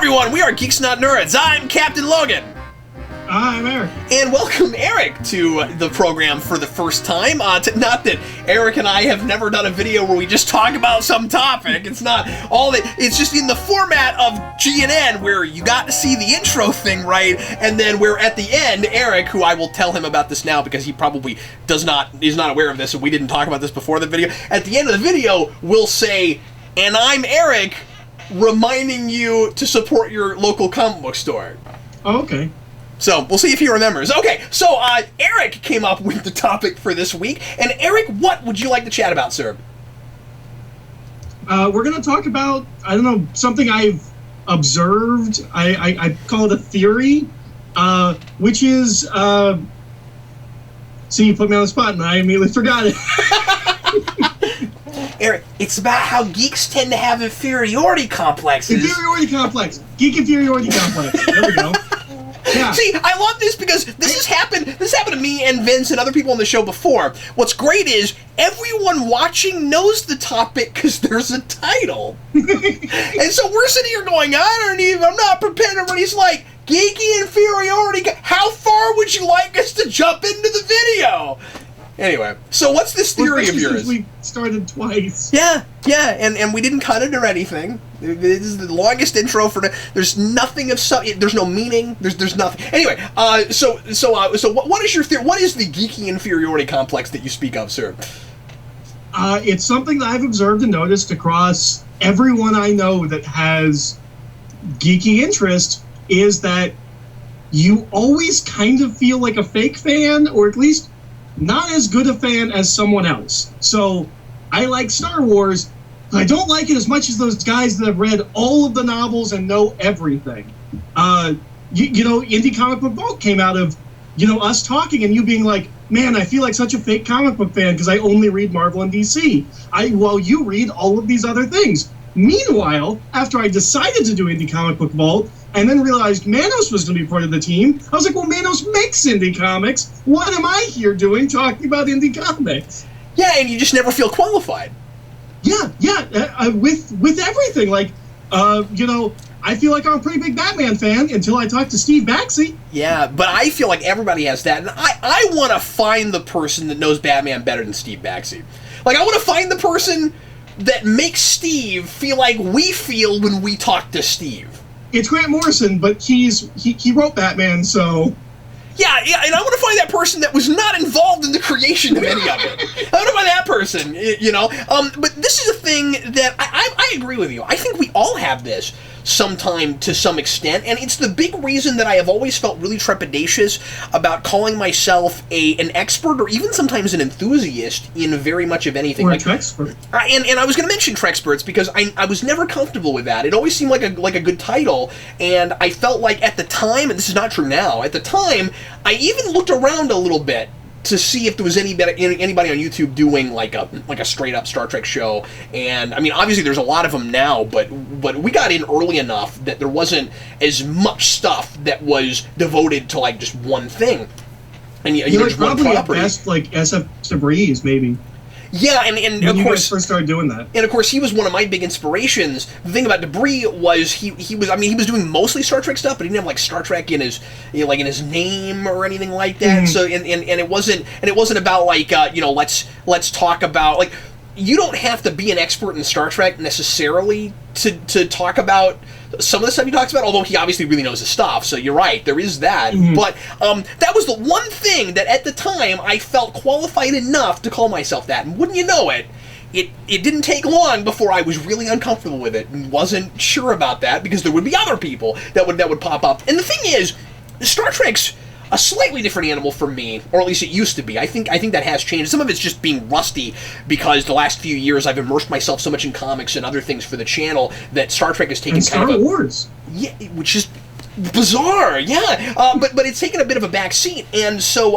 everyone, we are Geeks Not Nerds. I'm Captain Logan. I'm Eric. And welcome Eric to the program for the first time. Not that Eric and I have never done a video where we just talk about some topic. It's not all that. It's just in the format of GNN where you got to see the intro thing right, and then we're at the end, Eric, who I will tell him about this now because he probably is not aware of this, and we didn't talk about this before the video. At the end of the video, we'll say, and I'm Eric, reminding you to support your local comic book store. Oh, okay. So, we'll see if he remembers. Okay, so Eric came up with the topic for this week. And Eric, what would you like to chat about, sir? We're going to talk about, I don't know, something I've observed. I call it a theory, which is, see, you put me on the spot and I immediately forgot it. Eric, it's about how geeks tend to have inferiority complexes. Inferiority complex. Geek inferiority complex. There we go. Yeah. See, I love this because this happened to me and Vince and other people on the show before. What's great is everyone watching knows the topic because there's a title. And so we're sitting here going, I'm not prepared. Everybody's like, Geeky Inferiority. How far would you like us to jump into the video? Anyway, so what's this theory of yours? We started twice. Yeah, and we didn't cut it or anything. This is the longest intro for there's nothing of there's no meaning. There's nothing. Anyway, so what is your theory? What is the geeky inferiority complex that you speak of, sir? It's something that I've observed and noticed across everyone I know that has geeky interest, is that you always kind of feel like a fake fan, or at least not as good a fan as someone else. So I like Star Wars, but I don't like it as much as those guys that have read all of the novels and know everything. You know, Indie Comic Book Vault came out of, us talking and you being like, man, I feel like such a fake comic book fan because I only read Marvel and DC. While you read all of these other things. Meanwhile, after I decided to do Indie Comic Book Vault, and then realized Manos was going to be part of the team, I was like, well, Manos makes indie comics. What am I here doing talking about indie comics? Yeah, and you just never feel qualified. Yeah, with everything. Like, I feel like I'm a pretty big Batman fan until I talk to Steve Baxi. Yeah, but I feel like everybody has that, and I want to find the person that knows Batman better than Steve Baxi. Like, I want to find the person that makes Steve feel like we feel when we talk to Steve. It's Grant Morrison, but he wrote Batman, so... Yeah, and I want to find that person that was not involved in the creation of any of it. I want to find that person, But this is a thing that I agree with you. I think we all have this sometime to some extent, and it's the big reason that I have always felt really trepidatious about calling myself an expert or even sometimes an enthusiast in very much of anything. Or a Trexpert. And I was going to mention Trexperts because I was never comfortable with that. It always seemed like a good title, and I felt like at the time, and this is not true now, at the time, I even looked around a little bit to see if there was anybody on YouTube doing like a straight up Star Trek show, and I mean obviously there's a lot of them now, but we got in early enough that there wasn't as much stuff that was devoted to like just one thing, and just probably one property. At best like SF Tabriz maybe. Yeah, and of you course guys first started doing that. And of course he was one of my big inspirations. The thing about Debris was he was doing mostly Star Trek stuff, but he didn't have like Star Trek in his in his name or anything like that. So and it wasn't about like let's talk about, like, you don't have to be an expert in Star Trek necessarily to talk about some of the stuff he talks about, although he obviously really knows his stuff, so you're right, there is that. But that was the one thing that at the time I felt qualified enough to call myself that, and wouldn't you know it, it didn't take long before I was really uncomfortable with it and wasn't sure about that because there would be other people that would pop up. And the thing is, Star Trek's a slightly different animal for me, or at least it used to be. I think that has changed. Some of it's just being rusty because the last few years I've immersed myself so much in comics and other things for the channel that Star Trek has taken and kind of Star Wars. Yeah, which is bizarre. Yeah, but it's taken a bit of a back seat, and so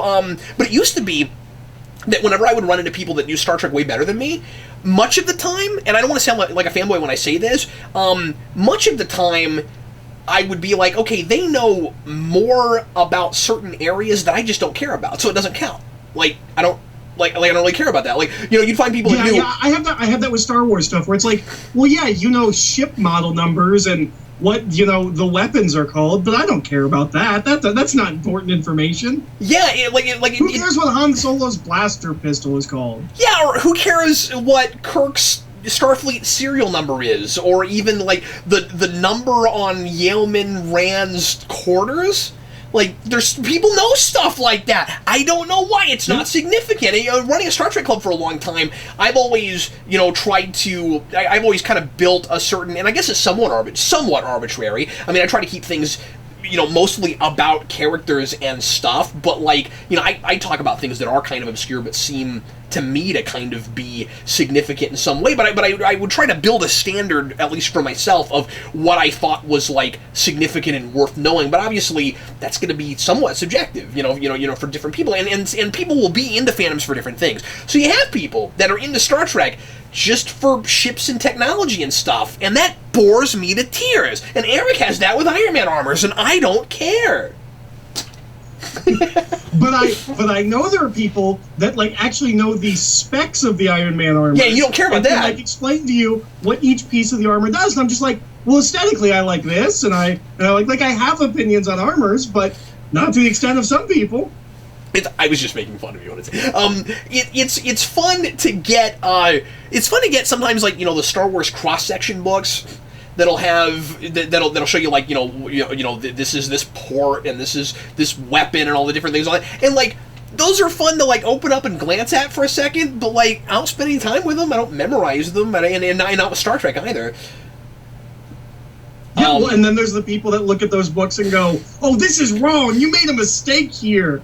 but it used to be that whenever I would run into people that knew Star Trek way better than me, much of the time, and I don't want to sound like a fanboy when I say this, much of the time I would be like, okay, they know more about certain areas that I just don't care about, so it doesn't count. Like, I don't really care about that. Like, you'd find people that knew... Yeah, I have that with Star Wars stuff, where it's like, well, yeah, ship model numbers and what the weapons are called, but I don't care about that. That's not important information. Yeah, who cares what Han Solo's blaster pistol is called? Yeah, or who cares what Kirk's Starfleet serial number is, or even like the number on Yeoman Rand's quarters. Like, there's people know stuff like that. I don't know why it's not significant. Running a Star Trek club for a long time, I've always, tried to. I've always kind of built a certain, and I guess it's somewhat arbitrary. I mean, I try to keep things, mostly about characters and stuff. But I talk about things that are kind of obscure, but seem to me to kind of be significant in some way. But I would try to build a standard, at least for myself, of what I thought was significant and worth knowing. But obviously, that's going to be somewhat subjective, for different people, and people will be into fandoms for different things. So you have people that are into Star Trek just for ships and technology and stuff, and that bores me to tears. And Eric has that with Iron Man armors, and I don't care. But I know there are people that actually know the specs of the Iron Man armor. Yeah, you don't care about that. And explain to you what each piece of the armor does, and I'm just like, well, aesthetically I like this, and I have opinions on armors, but not to the extent of some people. I was just making fun of you. It's fun to get. It's fun to get sometimes the Star Wars cross section books that'll show you this is this port and this is this weapon and all the different things on it, and those are fun to open up and glance at for a second, but I don't spend any time with them. I don't memorize them, and not with Star Trek either. Yeah, and then there's the people that look at those books and go, "Oh, this is wrong. You made a mistake here.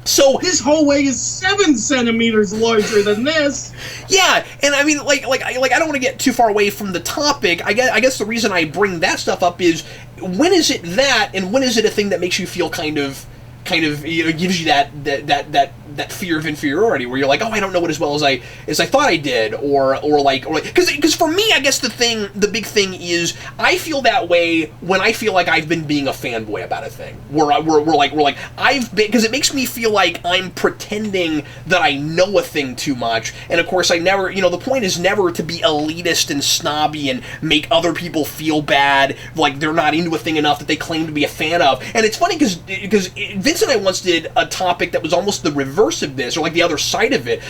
So this hallway is 7 centimeters larger than this." Yeah, and I mean, I don't want to get too far away from the topic. I guess the reason I bring that stuff up is, when is it that, and when is it a thing that makes you feel kind of gives you that fear of inferiority, where you're like, oh, I don't know it as well as I thought I did, or because for me, I guess the big thing is, I feel that way when I feel like I've been being a fanboy about a thing, where I've been, because it makes me feel like I'm pretending that I know a thing too much, and of course I never, the point is never to be elitist and snobby and make other people feel bad, like they're not into a thing enough that they claim to be a fan of. And it's funny because Vince and I once did a topic that was almost the reverse of this, or the other side of it,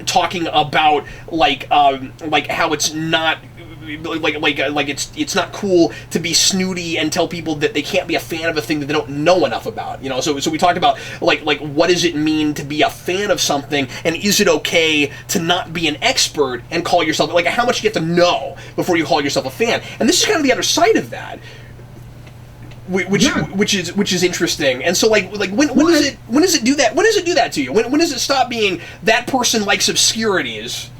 talking about how it's not it's not cool to be snooty and tell people that they can't be a fan of a thing that they don't know enough about. So we talked about what does it mean to be a fan of something, and is it okay to not be an expert and call yourself, how much you get to know before you call yourself a fan. And this is kind of the other side of that. Which is interesting, and so when does it do that? When does it do that to you? When does it stop being that person likes obscurities,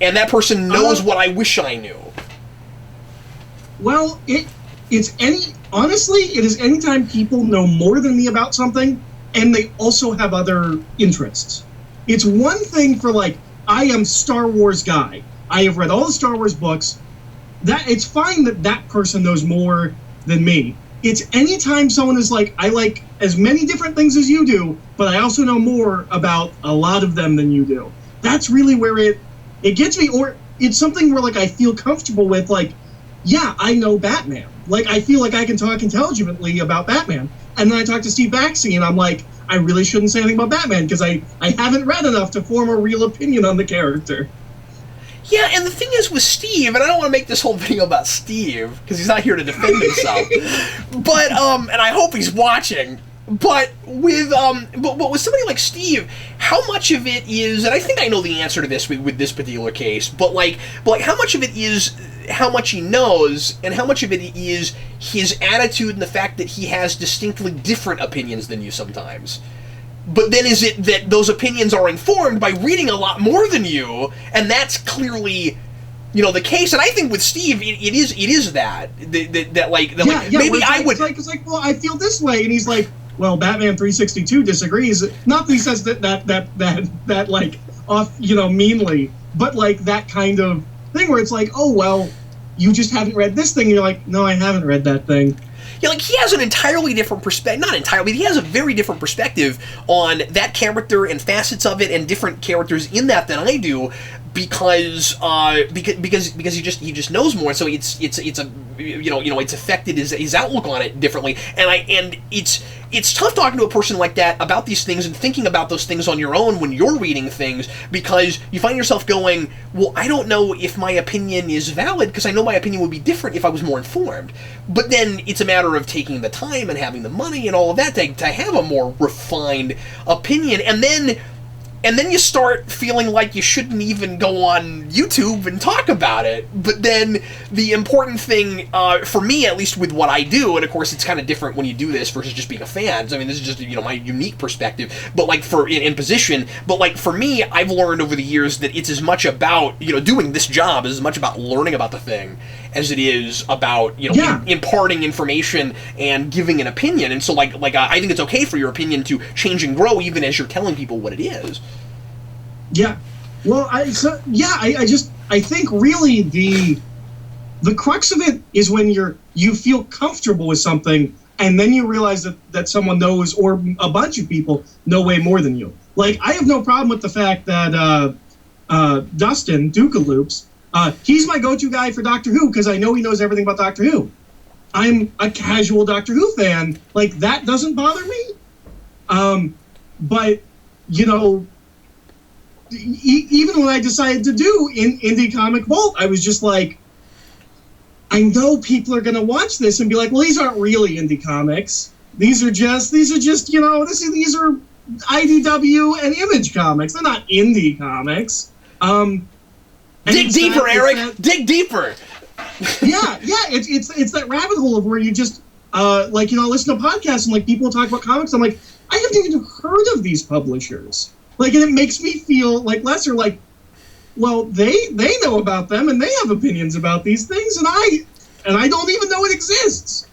and that person knows what I wish I knew? Well, it is anytime people know more than me about something, and they also have other interests. It's one thing for I am Star Wars guy. I have read all the Star Wars books. That it's fine that person knows more than me. It's anytime someone is I like as many different things as you do, but I also know more about a lot of them than you do. That's really where it gets me, or it's something where I feel comfortable with, yeah, I know Batman. I feel like I can talk intelligently about Batman. And then I talk to Steve Baxi and I'm like, I really shouldn't say anything about Batman because I haven't read enough to form a real opinion on the character. Yeah, and the thing is with Steve, and I don't want to make this whole video about Steve, because he's not here to defend himself, but, and I hope he's watching, but with somebody like Steve, how much of it is, and I think I know the answer to this with this particular case, but how much of it is how much he knows, and how much of it is his attitude and the fact that he has distinctly different opinions than you sometimes? But then is it that those opinions are informed by reading a lot more than you, and that's clearly, the case. And I think with Steve, it is that maybe I would. It's well, I feel this way, and he's like, well, Batman 362 disagrees. Not that he says that off, meanly, but that kind of thing where it's oh, well, you just haven't read this thing, and you're like, no, I haven't read that thing. Yeah, he has an entirely different perspective, not entirely, but he has a very different perspective on that character and facets of it and different characters in that than I do. because he just knows more. So it's a it's affected his outlook on it differently. And it's tough talking to a person like that about these things and thinking about those things on your own when you're reading things, because you find yourself going, well, I don't know if my opinion is valid because I know my opinion would be different if I was more informed. But then it's a matter of taking the time and having the money and all of that to have a more refined opinion, and then you start feeling like you shouldn't even go on YouTube and talk about it. But then the important thing, for me, at least with what I do, and of course it's kind of different when you do this versus just being a fan. I mean, this is just, my unique perspective, but like in position. But like for me, I've learned over the years that it's as much about, doing this job is as much about learning about the thing as it is about, imparting information and giving an opinion. And so I think it's okay for your opinion to change and grow even as you're telling people what it is. Yeah. Well, I think really the crux of it is when you feel comfortable with something and then you realize that someone knows, or a bunch of people know way more than you. Like, I have no problem with the fact that Dustin, Duke of Loops, he's my go-to guy for Doctor Who because I know he knows everything about Doctor Who. I'm a casual Doctor Who fan. Like, that doesn't bother me. But, even when I decided to do Indie Comic Vault, I was just like, I know people are going to watch this and be like, well, these aren't really indie comics. These are just these are IDW and Image comics. They're not indie comics. Dig deeper, Eric. Dig deeper. Yeah. It's that rabbit hole of where you just listen to podcasts and like people talk about comics. I'm like, I haven't even heard of these publishers. Like, and it makes me feel like lesser. Like, well, they know about them and they have opinions about these things, and I don't even know it exists.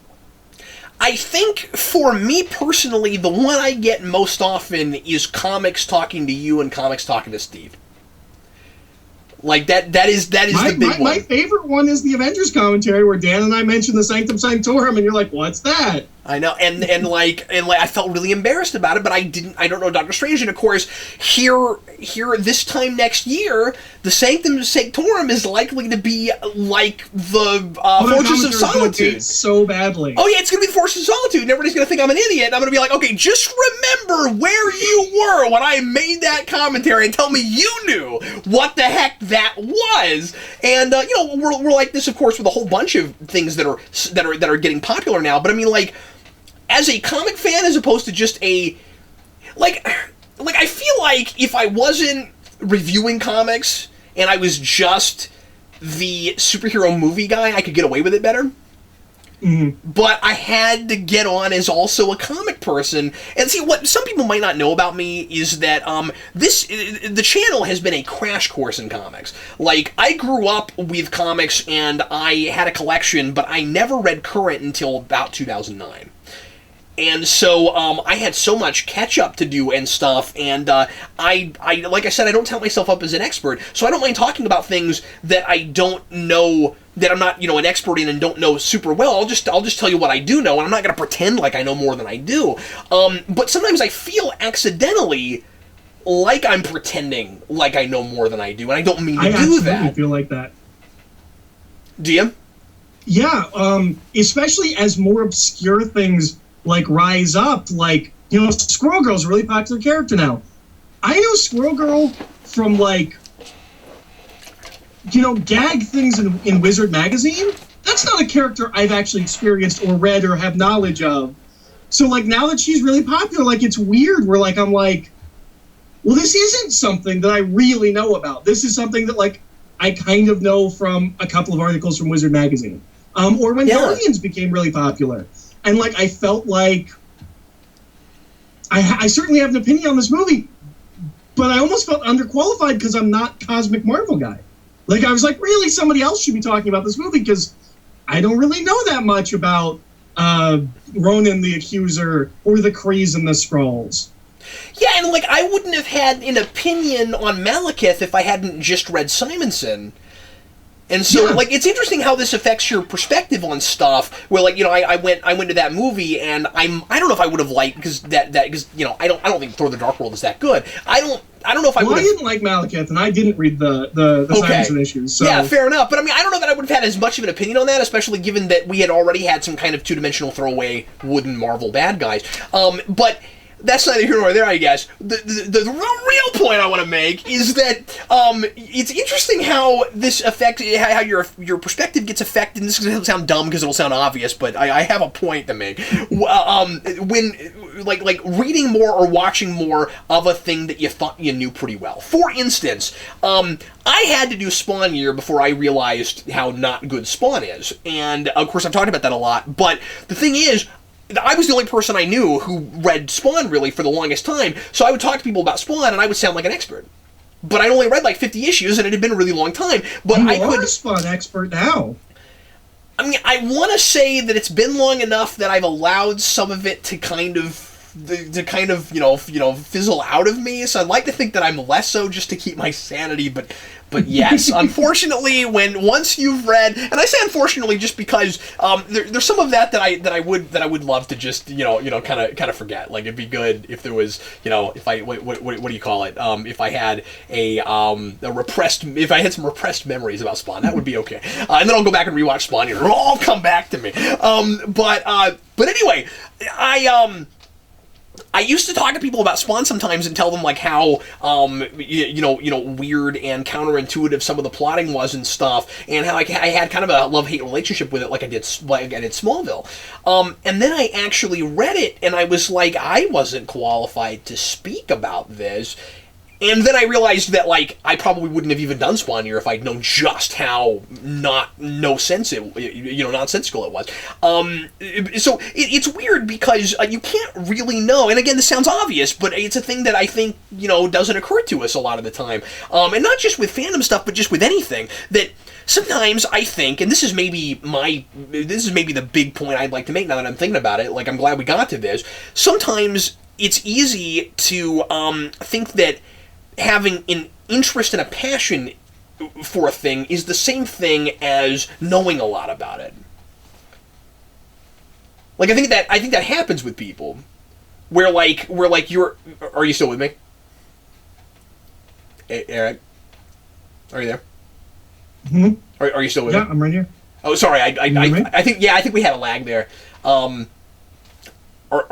I think for me personally, the one I get most often is comics talking to you and comics talking to Steve. Like that is the big one. My favorite one is the Avengers commentary where Dan and I mention the Sanctum Sanctorum, and you're like, "What's that?" I know, and I felt really embarrassed about it, but I don't know Doctor Strange, and of course, here this time next year, the Sanctum Sanctorum is likely to be like the Fortress of Solitude so badly. Oh yeah, it's gonna be the Fortress of Solitude, and everybody's gonna think I'm an idiot, and I'm gonna be like, okay, just remember where you were when I made that commentary, and tell me you knew what the heck that was. And we're like this, of course, with a whole bunch of things that are getting popular now. But I mean, like, as a comic fan, as opposed to just a like I feel like if I wasn't reviewing comics and I was just the superhero movie guy, I could get away with it better. Mm-hmm. But I had to get on as also a comic person. And see, what some people might not know about me is that the channel has been a crash course in comics. Like, I grew up with comics and I had a collection, but I never read current until about 2009. And so I had so much catch-up to do and stuff, and I like I said, I don't tout myself up as an expert, so I don't mind talking about things that I don't know, that I'm not, an expert in and don't know super well. I'll just tell you what I do know, and I'm not going to pretend like I know more than I do. But sometimes I feel accidentally like I'm pretending like I know more than I do, and I don't mean to do that. I feel like that. Do you? Yeah, especially as more obscure things like rise up, like, Squirrel Girl's a really popular character now. I know Squirrel Girl from, like, gag things in Wizard magazine. That's not a character I've actually experienced or read or have knowledge of. So, like, now that she's really popular, like, it's weird where, like, I'm like, well, this isn't something that I really know about. This is something that, like, I kind of know from a couple of articles from Wizard magazine. Or when Guardians became really popular. And, like, I felt like I certainly have an opinion on this movie, but I almost felt underqualified because I'm not Cosmic Marvel guy. Like, I was like, really, somebody else should be talking about this movie because I don't really know that much about Ronan the Accuser or the Krees and the Skrulls. Yeah, and, like, I wouldn't have had an opinion on Malekith if I hadn't just read Simonson. And so, like, it's interesting how this affects your perspective on stuff. Where, like, you know, I went to that movie, and I don't know if I would have liked because you know, I don't think Thor: The Dark World is that good. I don't know if I would. Well, I didn't like Malekith, and I didn't read the Silence and Issues. So. Yeah, fair enough. But I mean, I don't know that I would have had as much of an opinion on that, especially given that we had already had some kind of two-dimensional throwaway wooden Marvel bad guys. But that's neither here nor there, I guess. The real point I want to make is that it's interesting how this affects how your perspective gets affected. And this is going to sound dumb because it'll sound obvious, but I have a point to make. When like reading more or watching more of a thing that you thought you knew pretty well. For instance, I had to do Spawn Year before I realized how not good Spawn is, and of course I've talked about that a lot. But the thing is, I was the only person I knew who read Spawn, really, for the longest time, so I would talk to people about Spawn, and I would sound like an expert. But I'd only read like 50 issues, and it had been a really long time. But you are a Spawn expert now. I mean, I want to say that it's been long enough that I've allowed some of it to kind of you know fizzle out of me. So I'd like to think that I'm less so, just to keep my sanity. But yes, unfortunately, once you've read, and I say unfortunately just because there's some of that I would love to just kind of forget. Like, it'd be good if there was, if I what do you call it? If I had if I had some repressed memories about Spawn, that would be okay. And then I'll go back and rewatch Spawn, and it'll all come back to me. But anyway, I used to talk to people about Spawn sometimes and tell them like how weird and counterintuitive some of the plotting was and stuff, and how I had kind of a love-hate relationship with it, like I did Smallville. And then I actually read it, and I was like, I wasn't qualified to speak about this. And then I realized that, like, I probably wouldn't have even done Spawn Year if I'd known just how nonsensical it was. So it's weird because you can't really know. And again, this sounds obvious, but it's a thing that I think, doesn't occur to us a lot of the time. And not just with fandom stuff, but just with anything. That sometimes I think, and this is maybe the big point I'd like to make now that I'm thinking about it. Like, I'm glad we got to this. Sometimes it's easy to think that having an interest and a passion for a thing is the same thing as knowing a lot about it. Like, I think that happens with people, where you're. Are you still with me, Eric? Are you there? Mm-hmm. Are you still with me? Yeah, I'm right here. Oh, sorry. I think we had a lag there. Are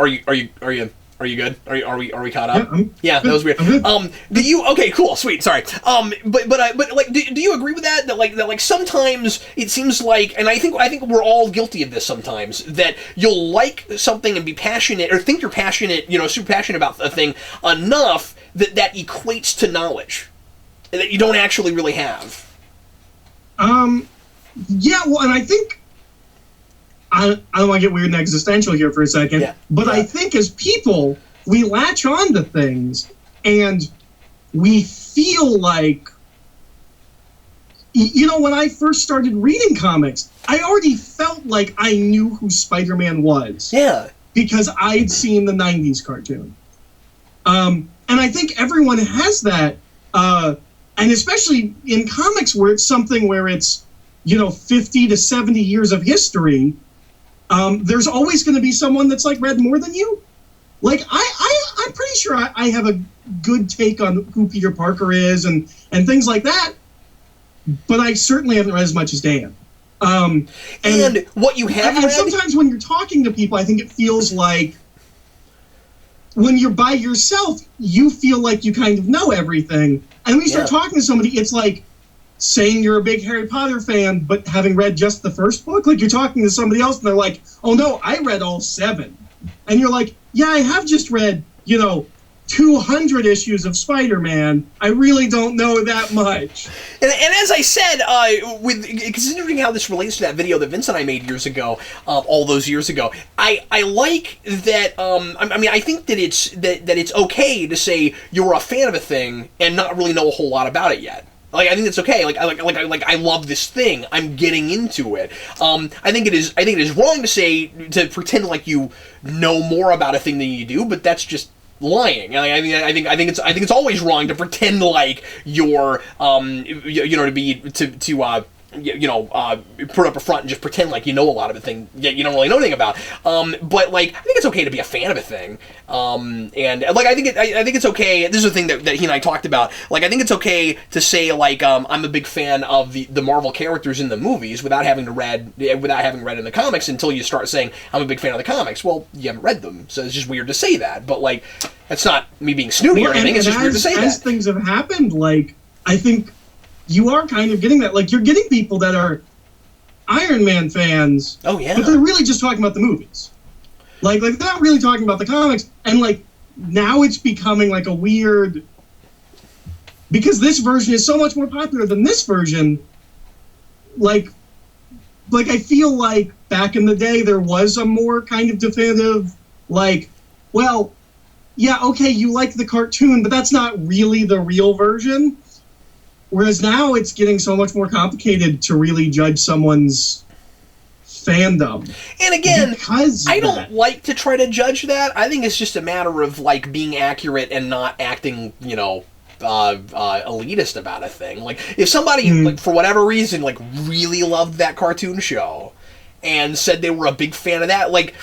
you? Are you good? Are we caught up? Yeah, that was weird. Do you? Okay, cool, sweet. Sorry. But like, do you agree with that? That like sometimes it seems like, and I think we're all guilty of this sometimes, that you'll like something and be passionate, or think you're passionate, super passionate about a thing enough that equates to knowledge that you don't actually really have. Yeah. Well, and I think. I don't want to get weird and existential here for a second, but I think as people, we latch on to things, and we feel like, when I first started reading comics, I already felt like I knew who Spider-Man was. Yeah. Because I'd seen the 90s cartoon. And I think everyone has that, and especially in comics where it's something where it's, 50 to 70 years of history, there's always going to be someone that's like read more than you. Like I'm pretty sure I have a good take on who Peter Parker is and things like that, but I certainly haven't read as much as Dan. And what you have read? Sometimes when you're talking to people, I think it feels like when you're by yourself, you feel like you kind of know everything, and when you start talking to somebody, it's like saying you're a big Harry Potter fan, but having read just the first book. Like, you're talking to somebody else, and they're like, oh no, I read all 7. And you're like, yeah, I have just read, 200 issues of Spider-Man. I really don't know that much. And as I said, considering how this relates to that video that Vince and I made years ago, all those years ago, I like that. I think that it's okay to say you're a fan of a thing and not really know a whole lot about it yet. Like, I think it's okay. I love this thing. I'm getting into it. I think it is wrong to pretend like you know more about a thing than you do, but that's just lying. I think it's always wrong to pretend like you're to put up a front and just pretend like you know a lot of a thing that you don't really know anything about. But like, I think it's okay to be a fan of a thing. And like, I think it's okay. This is the thing that he and I talked about. Like, I think it's okay to say like, I'm a big fan of the Marvel characters in the movies without having read in the comics until you start saying I'm a big fan of the comics. Well, you haven't read them, so it's just weird to say that. But like, that's not me being snooty or anything. It's just weird to say that. As things have happened, like, I think you are kind of getting that. Like, you're getting people that are Iron Man fans. Oh, yeah. But they're really just talking about the movies. Like they're not really talking about the comics. And, like, now it's becoming, like, a weird... Because this version is so much more popular than this version, like I feel like back in the day there was a more kind of definitive, like, well, yeah, okay, you like the cartoon, but that's not really the real version. Whereas now it's getting so much more complicated to really judge someone's fandom. And again, I don't like to try to judge that. I think it's just a matter of, like, being accurate and not acting, elitist about a thing. Like, if somebody, like, for whatever reason, like, really loved that cartoon show and said they were a big fan of that, like,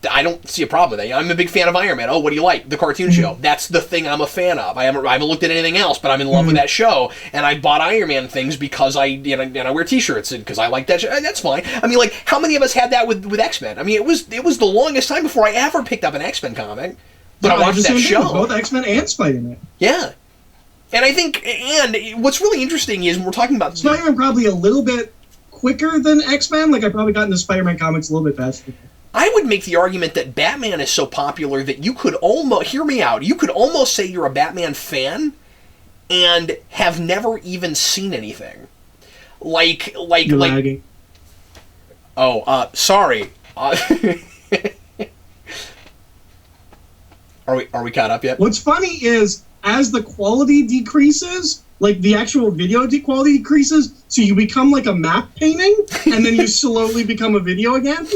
I don't see a problem with that. I'm a big fan of Iron Man. Oh, what do you like? The cartoon show. That's the thing I'm a fan of. I haven't looked at anything else, but I'm in love with that show, and I bought Iron Man things because I wear T-shirts and because I like that show. That's fine. I mean, like, how many of us had that with X-Men? I mean, it was the longest time before I ever picked up an X-Men comic, but I watched that show. Both X-Men and Spider-Man. Yeah. And I think, and what's really interesting is when we're talking about Spider-Man, probably a little bit quicker than X-Men. Like, I probably got into Spider-Man comics a little bit faster. I would make the argument that Batman is so popular that you could almost, hear me out, you could almost say you're a Batman fan and have never even seen anything. Like, lagging. Oh, sorry. Are we caught up yet? What's funny is, as the quality decreases, like, the actual video quality decreases, so you become like a map painting, and then you slowly become a video again.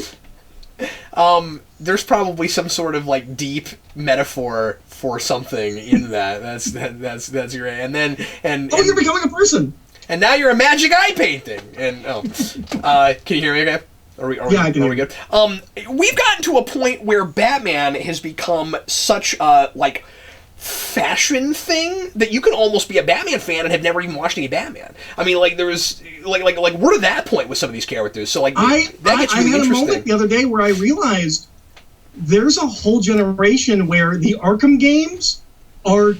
There's probably some sort of, like, deep metaphor for something in that. That's great. And then you're becoming a person. And now you're a magic eye painting. And can you hear me okay? Are we good? We've gotten to a point where Batman has become such a, like, fashion thing that you can almost be a Batman fan and have never even watched any Batman. I mean, like, there's like we're to that point with some of these characters. So, like, that gets really interesting. I had a moment the other day where I realized there's a whole generation where the Arkham games are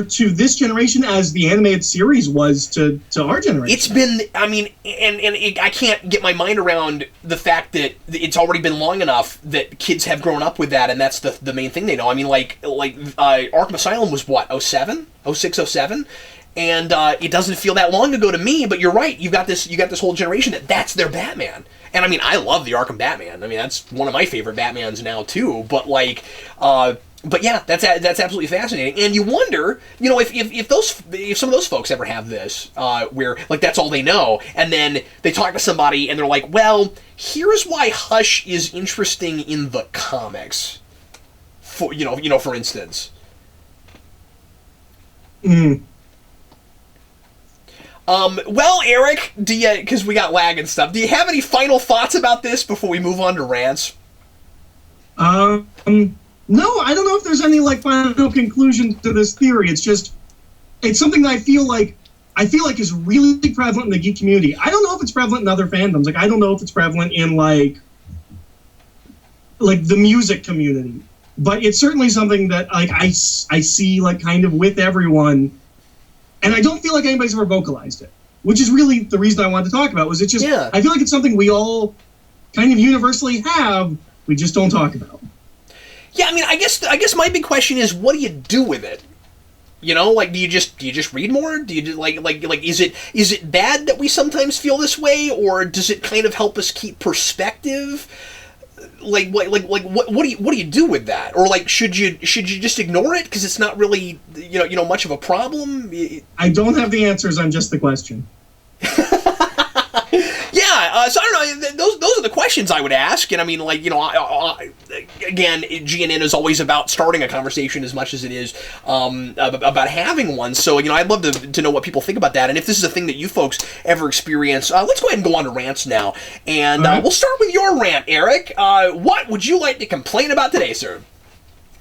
to this generation as the animated series was to our generation. It's been, I mean, I can't get my mind around the fact that it's already been long enough that kids have grown up with that, and that's the main thing they know. I mean, like Arkham Asylum was what, 07? 06, 07? And it doesn't feel that long ago to me, but you're right. You got this whole generation that's their Batman. And I mean, I love the Arkham Batman. I mean, that's one of my favorite Batmans now too. But like, but yeah, that's absolutely fascinating. And you wonder, if some of those folks ever have this, where, like, that's all they know, and then they talk to somebody and they're like, well, here's why Hush is interesting in the comics. For for instance. Well, Eric, because we got lag and stuff, do you have any final thoughts about this before we move on to rants? No, I don't know if there's any, like, final conclusion to this theory. It's something that I feel like is really prevalent in the geek community. I don't know if it's prevalent in other fandoms. Like, I don't know if it's prevalent in, like the music community. But it's certainly something that, like, I see, like, kind of with everyone. And I don't feel like anybody's ever vocalized it, which is really the reason I wanted to talk about. I feel like it's something we all kind of universally have, we just don't talk about. Yeah, I mean, I guess my big question is, what do you do with it? Like, do you just read more? Do you like is it bad that we sometimes feel this way, or does it kind of help us keep perspective? Like what do you do with that? Or, like, should you just ignore it because it's not really much of a problem? I don't have the answers. I'm just the question. So I don't know. Those are the questions I would ask, and I mean, like, you know, again, GNN is always about starting a conversation as much as it is about having one. So, you know, I'd love to know what people think about that, and if this is a thing that you folks ever experience. Let's go ahead and go on to rants now, and we'll start with your rant, Eric. What would you like to complain about today, sir?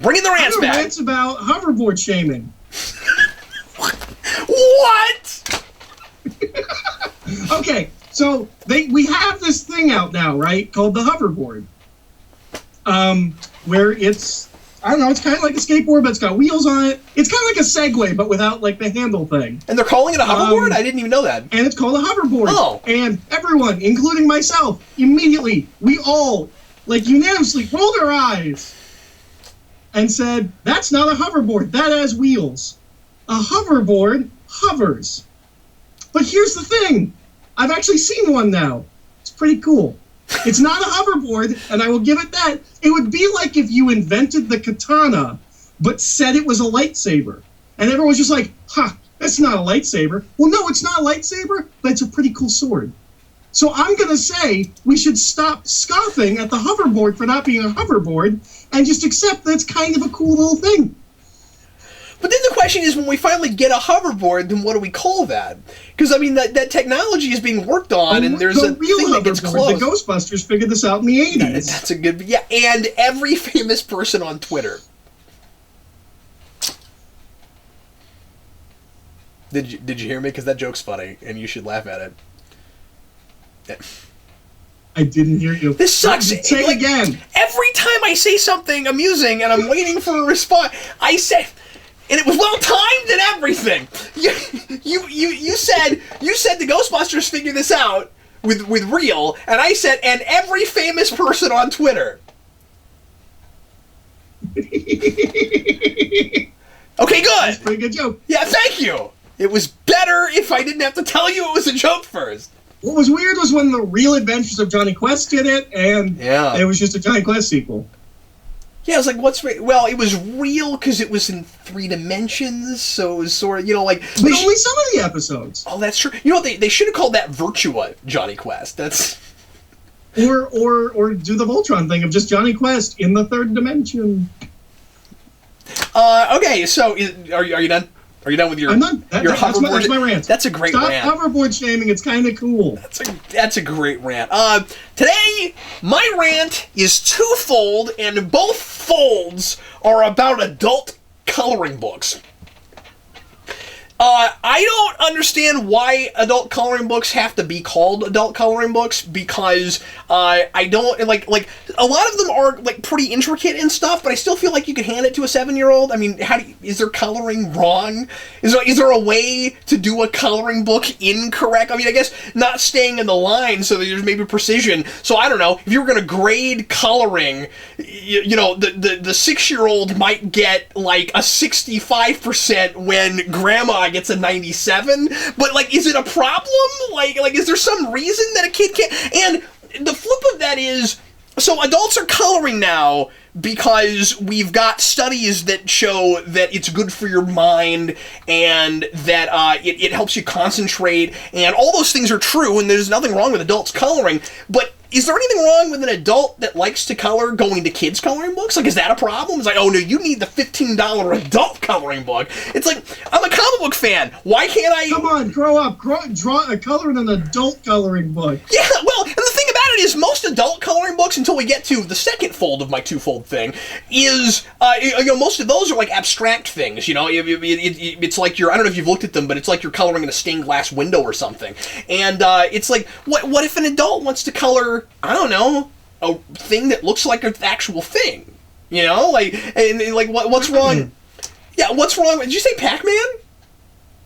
Bring in the rants back. Rants about hoverboard shaming. What? Okay, so we have this thing out now, right, called the hoverboard, where it's, I don't know, it's kind of like a skateboard, but it's got wheels on it. It's kind of like a Segway, but without, like, the handle thing. And they're calling it a hoverboard? I didn't even know that. And it's called a hoverboard. Oh. And everyone, including myself, immediately, we all, like, unanimously rolled our eyes and said, that's not a hoverboard, that has wheels. A hoverboard hovers. But here's the thing. I've actually seen one now. It's pretty cool. It's not a hoverboard, and I will give it that. It would be like if you invented the katana, but said it was a lightsaber. And everyone's just like, that's not a lightsaber. Well, no, it's not a lightsaber, but it's a pretty cool sword. So I'm going to say we should stop scoffing at the hoverboard for not being a hoverboard and just accept that it's kind of a cool little thing. But then the question is, when we finally get a hoverboard, then what do we call that? Because, I mean, that technology is being worked on, and there's a thing that gets close. The Ghostbusters figured this out in the 80s. That's a good... Yeah, and every famous person on Twitter. Did you hear me? Because that joke's funny, and you should laugh at it. Yeah. I didn't hear you. This sucks. Say it again. Every time I say something amusing and I'm waiting for a response, I say... And it was well timed and everything. You said the Ghostbusters figured this out with real, and I said, and every famous person on Twitter. Okay, good. That's a pretty good joke. Yeah, thank you. It was better if I didn't have to tell you it was a joke first. What was weird was when the Real Adventures of Johnny Quest did it, and it was just a Johnny Quest sequel. Yeah, I was like, what's real? Well, it was real because it was in 3 dimensions, so it was sort of, you know, like... But only some of the episodes. Oh, that's true. You know what, they should have called that Virtua Johnny Quest. That's... Or do the Voltron thing of just Johnny Quest in the 3rd dimension. Okay, so, are you done? Are you done with your... I'm done. Hoverboard? That's my rant. That's a great rant. Stop hoverboard shaming. It's kind of cool. That's a great rant. Today, my rant is twofold, and both folds are about adult coloring books. I don't understand why adult coloring books have to be called adult coloring books, because I don't, like, a lot of them are, like, pretty intricate and stuff, but I still feel like you could hand it to a 7-year-old. I mean, is there coloring wrong? Is there a way to do a coloring book incorrect? I mean, I guess not staying in the line so that there's maybe precision. So, I don't know, if you were going to grade coloring, you know, the 6-year-old might get, like, a 65% when grandma gets a 97, but, like, is it a problem? Like is there some reason that a kid can't? And the flip of that is, so adults are coloring now because we've got studies that show that it's good for your mind and that it helps you concentrate, and all those things are true, and there's nothing wrong with adults coloring, but is there anything wrong with an adult that likes to color going to kids' coloring books? Like, is that a problem? It's like, oh no, you need the $15 adult coloring book. It's like, I'm a comic book fan. Why can't I... Come on, grow up. Draw a color in an adult coloring book. Yeah, well, and the thing about it is most adult coloring books, until we get to the second fold of my twofold thing, is, you know, most of those are like abstract things, you know? It's like I don't know if you've looked at them, but it's like you're coloring in a stained glass window or something. And it's like, what if an adult wants to color, I don't know, a thing that looks like an actual thing, you know, like, and like, what's wrong? Yeah, what's wrong? Did you say Pac-Man?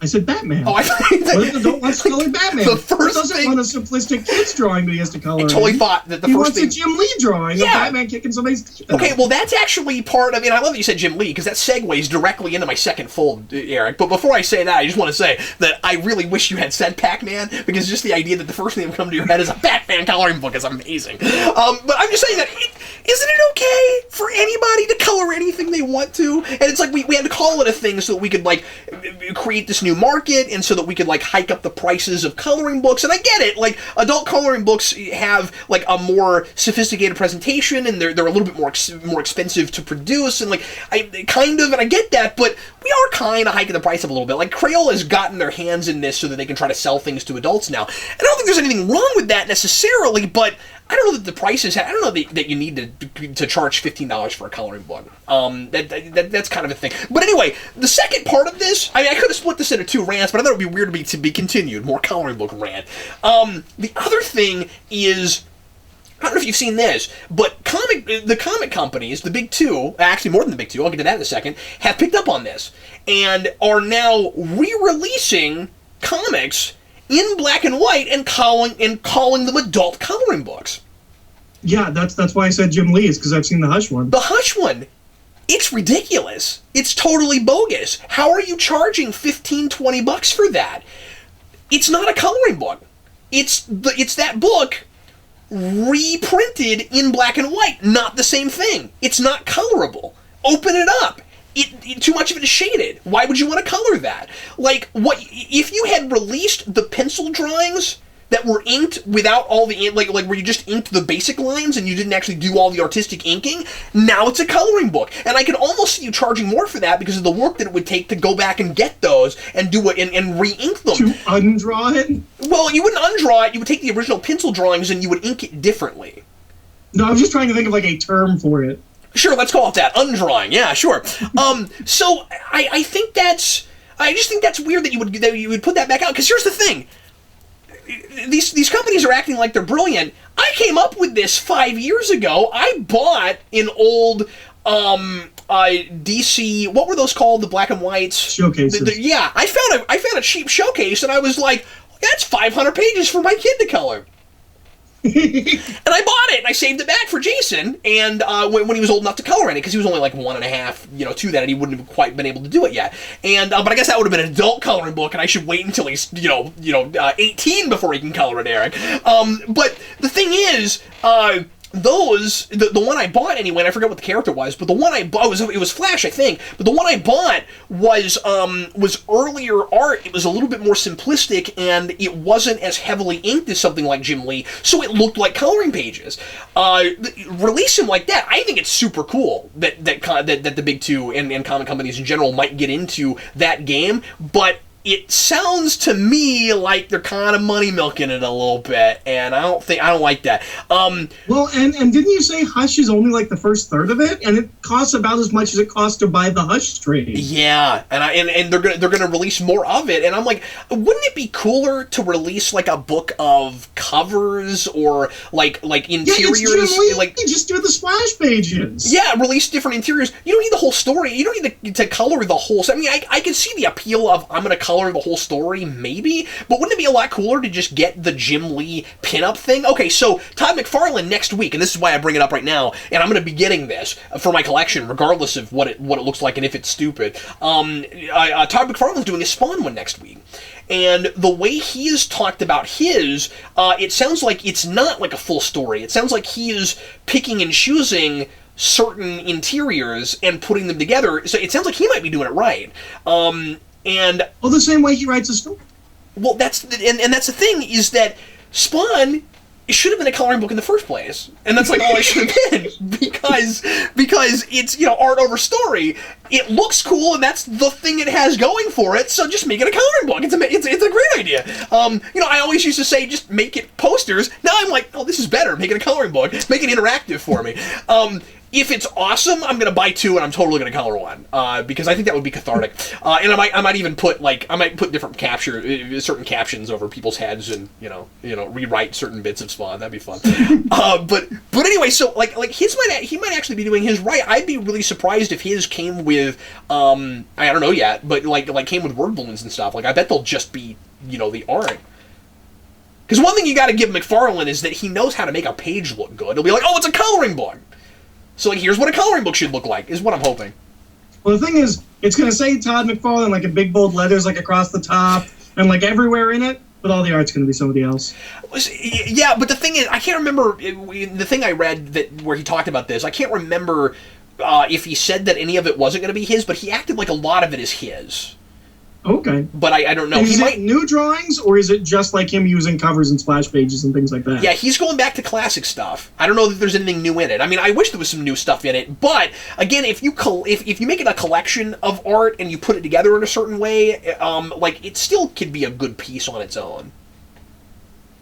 I said Batman. Oh, I thought what if the adult wants to color Batman? The first he doesn't want a simplistic kid's drawing that he has to color. I totally thought that he wants a Jim Lee drawing of Batman kicking somebody's teeth out. Okay, well, that's actually part of it. I love that you said Jim Lee, because that segues directly into my second fold, Eric. But before I say that, I just want to say that I really wish you had said Pac-Man, because just the idea that the first thing that would come to your head is a Batman coloring book is amazing. But I'm just saying that, isn't it okay for anybody to color anything they want to? And it's like we had to call it a thing so that we could, like, create this new new market, and so that we could like hike up the prices of coloring books. And I get it, like adult coloring books have like a more sophisticated presentation, and they're a little bit more expensive to produce, and like I get that, but we are kind of hiking the price up a little bit. Like Crayola has gotten their hands in this so that they can try to sell things to adults now. And I don't think there's anything wrong with that necessarily, but I don't know that the prices. I don't know that you need to charge $15 for a coloring book. That's kind of a thing. But anyway, the second part of this, I mean, I could have split this into 2 rants, but I thought it would be weird to be continued. More coloring book rant. The other thing is, I don't know if you've seen this, but the comic companies, the big 2, actually more than the big 2, I'll get to that in a second, have picked up on this and are now re-releasing comics in black and white and calling them adult coloring books. Yeah, that's why I said Jim Lee, is because I've seen the Hush one. The Hush one, it's ridiculous. It's totally bogus. How are you charging $15-20 for that? It's not a coloring book. It's that book reprinted in black and white. Not the same thing. It's not colorable. Open it up. Too much of it is shaded. Why would you want to color that? Like, what if you had released the pencil drawings that were inked without all the like where you just inked the basic lines and you didn't actually do all the artistic inking? Now it's a coloring book, and I can almost see you charging more for that because of the work that it would take to go back and get those and do it and re-ink them. To undraw it? Well, you wouldn't undraw it. You would take the original pencil drawings and you would ink it differently. No, I was just trying to think of like a term for it. Sure, let's call it that. Undrawing. Yeah, sure. So I think I just think that's weird that you would put that back out, because here's the thing. These companies are acting like they're brilliant. I came up with this 5 years ago. I bought an old DC, what were those called? The black and whites? Showcases. Yeah, I found a cheap showcase, and I was like, that's 500 pages for my kid to color. And I bought it, and I saved it back for Jason, and when he was old enough to color in it, because he was only like 1.5, 2 that, and he wouldn't have quite been able to do it yet. And but I guess that would have been an adult coloring book, and I should wait until he's 18 before he can color it, Eric. But the thing is, the one I bought anyway, and I forget what the character was, but the one I bought it was Flash, I think. But the one I bought was earlier art. It was a little bit more simplistic, and it wasn't as heavily inked as something like Jim Lee, so it looked like coloring pages. Release him like that, I think it's super cool that the big 2 and comic companies in general might get into that game, but it sounds to me like they're kind of money milking it a little bit, and I don't like that. Well, and didn't you say Hush is only like the first third of it, and it costs about as much as it costs to buy the Hush trade? Yeah, and they're gonna release more of it, and I'm like, wouldn't it be cooler to release like a book of covers or like interiors? Yeah, it's Jim Lee. Like, just do the splash pages. Yeah, release different interiors. You don't need the whole story. You don't need to color the whole. I mean, I can see the appeal of I'm gonna color the whole story, maybe, but wouldn't it be a lot cooler to just get the Jim Lee pinup thing? Okay, so Todd McFarlane next week, and this is why I bring it up right now, and I'm going to be getting this for my collection, regardless of what it looks like and if it's stupid. Todd McFarlane's doing a Spawn one next week, and the way he has talked about his, it sounds like it's not like a full story. It sounds like he is picking and choosing certain interiors and putting them together, so it sounds like he might be doing it right. And the same way he writes a story. Well, that's the thing, is that Spawn should have been a coloring book in the first place, and that's like all it should have been, because it's art over story. It looks cool, and that's the thing it has going for it. So just make it a coloring book. It's a great idea. I always used to say just make it posters. Now I'm like, oh, this is better. Make it a coloring book. Make it interactive for me. If it's awesome, I'm gonna buy 2, and I'm totally gonna color 1, because I think that would be cathartic. And I might even put different certain captions over people's heads, and rewrite certain bits of Spawn. That'd be fun. But anyway, so like he might actually be doing his right. I'd be really surprised if his came with I don't know yet, but like came with word balloons and stuff. Like, I bet they'll just be the art. Because one thing you got to give McFarlane is that he knows how to make a page look good. It'll be like, oh, it's a coloring book. So, here's what a coloring book should look like, is what I'm hoping. Well, the thing is, it's going to say Todd McFarlane, like, in big, bold letters, like, across the top, and, like, everywhere in it, but all the art's going to be somebody else. Yeah, but the thing is, I can't remember, the thing I read where he talked about this, I can't remember if he said that any of it wasn't going to be his, but he acted like a lot of it is his. Okay. But I don't know. Is it new drawings, or is it just like him using covers and splash pages and things like that? Yeah, he's going back to classic stuff. I don't know that there's anything new in it. I mean, I wish there was some new stuff in it, but again, if you make it a collection of art and you put it together in a certain way, like, it still could be a good piece on its own.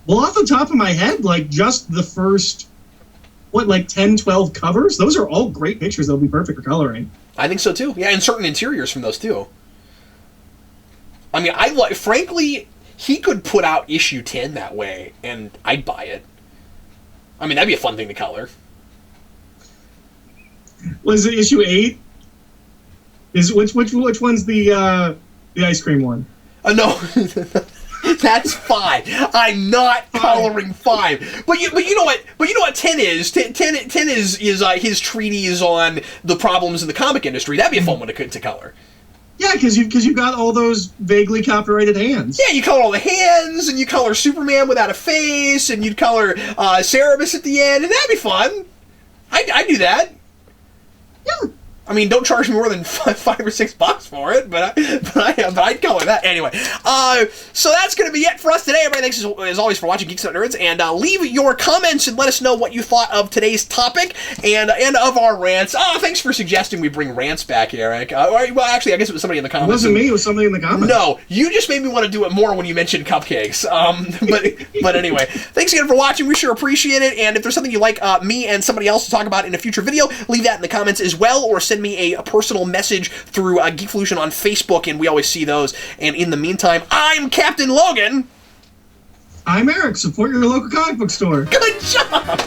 Well, off the top of my head, like, just the first, 10, 12 covers? Those are all great pictures. They'll be perfect for coloring. I think so, too. Yeah, and certain interiors from those, too. I mean, frankly, he could put out issue 10 that way, and I'd buy it. I mean, that'd be a fun thing to color. Was it issue 8? Which one's the ice cream one? No. That's 5. I'm not coloring 5. But you know what? But you know what 10 is? 10 is his treatise on the problems in the comic industry. That'd be a fun one to color. Yeah, because you've got all those vaguely copyrighted hands. Yeah, you color all the hands, and you color Superman without a face, and you'd color Cerebus at the end, and that'd be fun. I'd do that. Yeah. I mean, don't charge me more than $5 or $6 for it, but I'd color that anyway. So that's going to be it for us today. Everybody, thanks as always for watching Geeks Not Nerds, and leave your comments and let us know what you thought of today's topic and of our rants. Thanks for suggesting we bring rants back, Eric. Well, actually, I guess it was somebody in the comments. It wasn't me. It was somebody in the comments. No, you just made me want to do it more when you mentioned cupcakes. But anyway, thanks again for watching. We sure appreciate it. And if there's something you'd like me and somebody else to talk about in a future video, leave that in the comments as well, or send me a personal message through Geekvolution on Facebook, and we always see those. And in the meantime, I'm Captain Logan. I'm Eric. Support your local comic book store. Good job.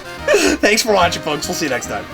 Thanks for watching, folks. We'll see you next time.